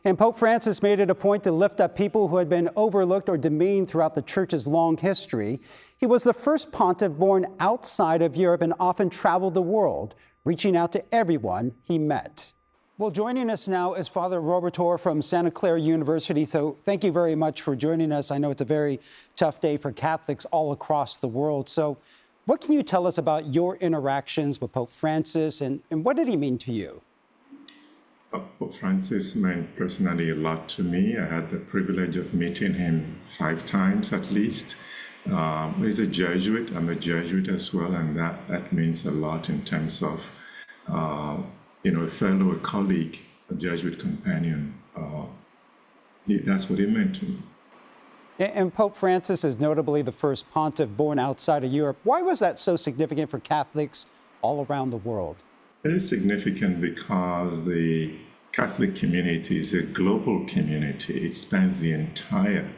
And Pope Francis made it a point to lift up people who had been overlooked or demeaned throughout the Church's long history. He was the first pontiff born outside of Europe and often traveled the world, reaching out to everyone he met. Well, joining us now is Father Orobator from Clara University. So thank you very much for joining us. I know it's a very tough day for Catholics all across the world. So what can you tell us about your interactions with Pope Francis and what did he mean to you? Pope Francis meant personally a lot to me. I had the privilege of meeting him 5 times at least. He's a Jesuit. I'm a Jesuit as well, and that means a lot in terms of, a fellow, a colleague, a Jesuit companion. That's what he meant to me. And Pope Francis is notably the first pontiff born outside of Europe. Why was that so significant for Catholics all around the world? It is significant because the Catholic community is a global community. It spans the entire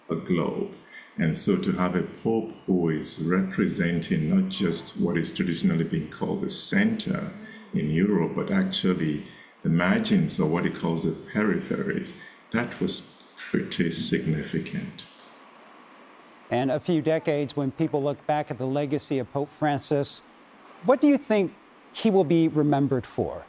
globe. And so to have a pope who is representing not just what is traditionally being called the center in Europe, but actually the margins or what he calls the peripheries, that was pretty significant. And a few decades, when people look back at the legacy of Pope Francis, what do you think he will be remembered for?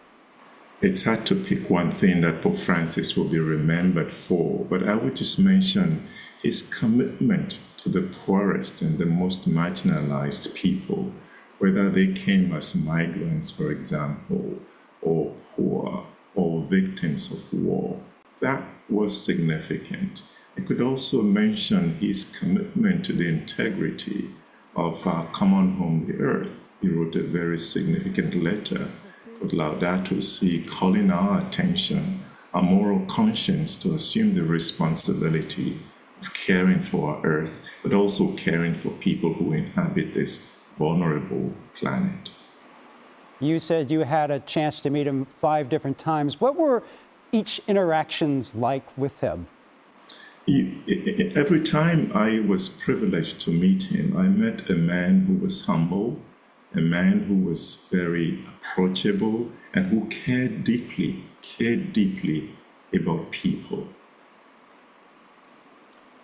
It's hard to pick one thing that Pope Francis will be remembered for, but I would just mention his commitment to the poorest and the most marginalized people, whether they came as migrants, for example, or poor, or victims of war. That was significant. I could also mention his commitment to the integrity of our common home, the earth. He wrote a very significant letter called Laudato Si, calling our attention, our moral conscience, to assume the responsibility of caring for our earth, but also caring for people who inhabit this vulnerable planet. You said you had a chance to meet him 5 different times. What were each interactions like with him? Every time I was privileged to meet him, I met a man who was humble, a man who was very approachable, and who cared deeply about people.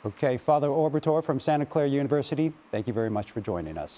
Okay, Father Orobator from Clara University, thank you very much for joining us.